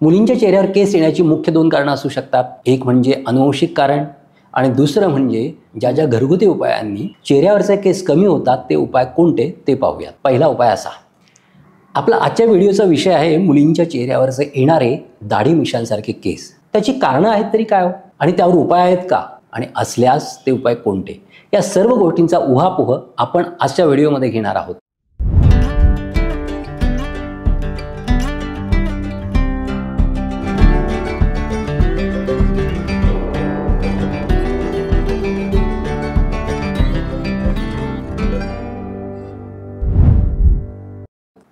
मुलींच्या चेहऱ्यावर केस येण्याची मुख्य दोन कारणं असू शकतात. एक म्हणजे अनुवंशिक कारण आणि दुसरं म्हणजे ज्या घरगुती उपायांनी चेहऱ्यावरचे केस कमी होतात ते उपाय कोणते ते पाहूयात. पहिला उपाय असा. आपला आजच्या व्हिडिओचा विषय आहे मुलींच्या चेहऱ्यावरचे येणारे दाढी मिशांसारखे केस. त्याची कारणं आहेत तरी काय हो, आणि त्यावर उपाय आहेत का, आणि असल्यास ते उपाय कोणते, या सर्व गोष्टींचा उहापोह आपण आजच्या व्हिडिओमध्ये घेणार आहोत.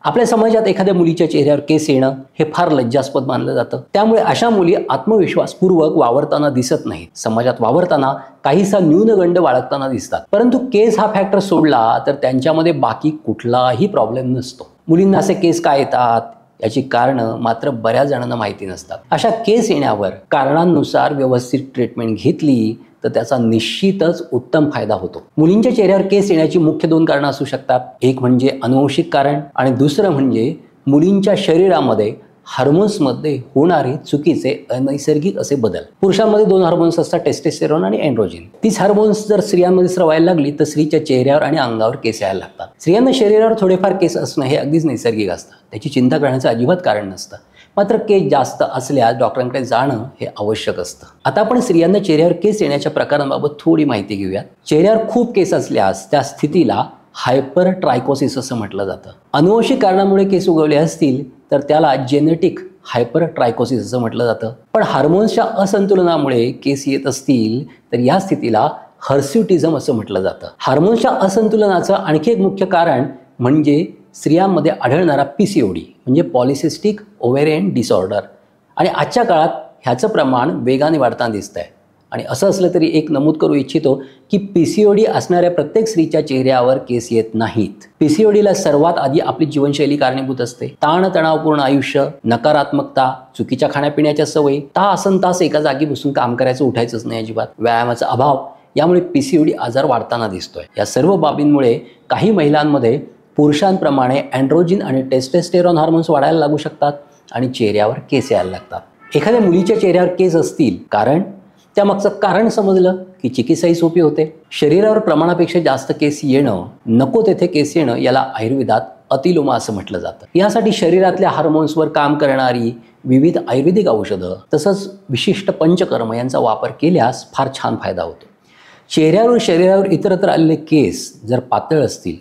आपल्या समाजात एखाद्या मुलीच्या चेहऱ्यावर केस येणं हे फार लज्जास्पद मानलं जातं. त्यामुळे अशा मुली आत्मविश्वासपूर्वक वावरताना दिसत नाहीत. समाजात वावरताना काहीसा न्यूनगंड बाळगताना दिसतात. परंतु केस हा फॅक्टर सोडला तर त्यांच्यामध्ये बाकी कुठलाही प्रॉब्लेम नसतो. मुलींना असे केस का येतात याची कारणं मात्र बऱ्याच जणांना माहिती नसतात. अशा केस येण्यावर कारणांनुसार व्यवस्थित ट्रीटमेंट घेतली तर त्याचा निश्चितच उत्तम फायदा होतो. मुलींच्या चेहऱ्यावर केस येण्याची मुख्य दोन कारणं असू शकतात. एक म्हणजे अनुवंशिक कारण आणि दुसरं म्हणजे मुलींच्या शरीरामध्ये हार्मोन्समध्ये होणारे चुकीचे अनैसर्गिक असे बदल. पुरुषांमध्ये दोन हार्मोन्स असतात, टेस्टोस्टेरोन आणि एंड्रोजन. तीच हार्मोन्स जर स्त्रियांमध्ये स्रवायला लागली तर स्त्रीच्या चेहऱ्यावर आणि अंगावर केस यायला लागतात. स्त्रियांना शरीरावर थोडेफार केस असणं हे अगदीच नैसर्गिक असतं. त्याची चिंता करण्याचं अजिबात कारण नसतं. मात्र केस जास्त असल्यास डॉक्टरांकडे जाणं हे आवश्यक असतं. आता आपण स्त्रियांना चेहऱ्यावर केस येण्याच्या प्रकारांबाबत थोडी माहिती घेऊया. चेहऱ्यावर खूप केस असल्यास त्या स्थितीला हायपर ट्रायकोसिस असं म्हटलं जातं. अनुवंशिक कारणामुळे केस उगवले असतील तर त्याला जेनेटिक हायपर ट्रायकोसिस असं म्हटलं जातं. पण हार्मोन्सच्या असंतुलनामुळे केस येत असतील तर या स्थितीला हर्स्युटिझम असं म्हटलं जातं. हार्मोन्सच्या असंतुलनाचं आणखी एक मुख्य कारण म्हणजे स्त्रियांमध्ये आढळणारा PCOD म्हणजे पॉलिसिस्टिक ओव्हेरियन डिसऑर्डर. आणि आजच्या काळात ह्याचं प्रमाण वेगाने वाढताना दिसतंय. आणि असं असलं तरी एक नमूद करू इच्छितो की PCOD असणाऱ्या प्रत्येक स्त्रीच्या चेहऱ्यावर केस येत नाहीत. PCODला सर्वात आधी आपली जीवनशैली कारणीभूत असते. ताणतणावपूर्ण आयुष्य, नकारात्मकता, चुकीच्या खाण्यापिण्याच्या सवयी, तासनतास एका जागी बसून काम करायचं, उठायचंच नाही अजिबात, व्यायामाचा अभाव, यामुळे PCOD आजार वाढताना दिसतोय. या सर्व बाबींमुळे काही महिलांमध्ये पुरुषांप्रमाणे अँड्रोजिन आणि टेस्टोस्टेरोन हार्मोन्स वाढायला लागू शकतात आणि चेहऱ्यावर केस यायला लागतात. एखाद्या मुलीच्या चेहऱ्यावर केस असतील कारण त्यामागचं कारण समजलं की चिकित्साही सोपी होते. शरीरावर प्रमाणापेक्षा जास्त केस येणं, नको तेथे केस येणं, याला आयुर्वेदात अतिलोमा असं म्हटलं जातं. यासाठी शरीरातल्या हार्मोन्सवर काम करणारी विविध आयुर्वेदिक औषधं तसंच विशिष्ट पंचकर्म यांचा वापर केल्यास फार छान फायदा होतो. चेहऱ्यावर शरीरावर इतरत्र आलेले केस जर पातळ असतील,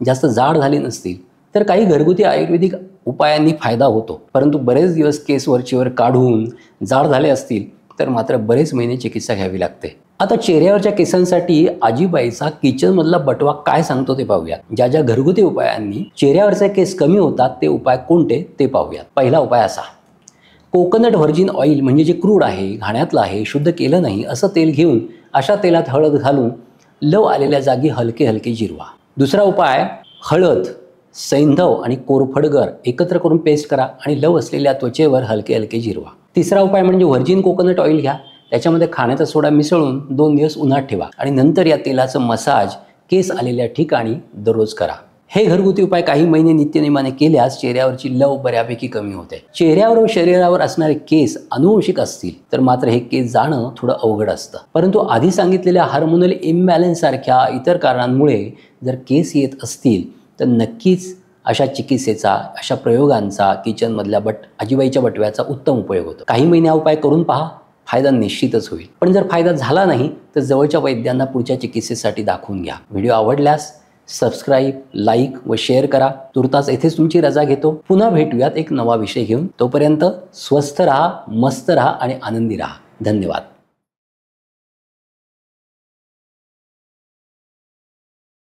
जास्त जाड झाले नसतील तर काही घरगुती आयुर्वेदिक उपायांनी फायदा होतो. परंतु बरेच दिवस केस वरचीवर काढून जाड झाले असतील तर मात्र बरेच महिने चिकित्सा घ्यावी लागते. आता चेहऱ्यावरच्या केसांसाठी आजीबाईचा किचनमधला बटवा काय सांगतो ते पाहूयात. ज्या घरगुती उपायांनी चेहऱ्यावरचे केस कमी होतात ते उपाय कोणते ते पाहूयात. पहिला उपाय असा. कोकोनट व्हर्जिन ऑइल म्हणजे जे क्रूड आहे, घाण्यातलं आहे, शुद्ध केलं नाही असं तेल घेऊन अशा तेलात हळद घालून लव आलेल्या जागी हलके हलके जिरवा. दुसरा उपाय, हळद, सैंधव आणि कोरफडगर एकत्र करून पेस्ट करा आणि लव असलेल्या त्वचेवर हलके हलके जिरवा. तिसरा उपाय म्हणजे व्हर्जिन कोकोनट ऑइल घ्या, त्याच्यामध्ये खाण्याचा सोडा मिसळून 2 दिवस उन्हात ठेवा आणि नंतर या तेलाचं मसाज केस आलेल्या ठिकाणी दररोज करा. हे घरगुती उपाय काही महिने नित्यनेमाने केल्यास चेहऱ्यावरची लव बऱ्यापैकी कमी होते. चेहऱ्यावर व शरीरावर असणारे केस अनुवंशिक असतील तर मात्र हे केस जाणं थोडं अवघड असतं. परंतु आधी सांगितलेल्या हार्मोनल इम्बॅलन्स सारख्या इतर कारणांमुळे जर केस येत असतील तर नक्कीच अशा चिकित्सेचा, अशा प्रयोगांचा किचनमधल्या आजीबाईच्या बटव्याचा उत्तम उपयोग होतो. काही महिने हा उपाय करून पहा, फायदा निश्चितच होईल. पण जर फायदा झाला नाही तर जवळच्या वैद्यांना पुढच्या चिकित्सेसाठी दाखवून घ्या. व्हिडिओ आवडल्यास सबस्क्राईब, लाईक व शेअर करा. तुर्तास येथेच तुमची रजा घेतो. पुन्हा भेटूयात एक नवा विषय घेऊन. तोपर्यंत स्वस्थ राहा, मस्त राहा आणि आनंदी राहा. धन्यवाद.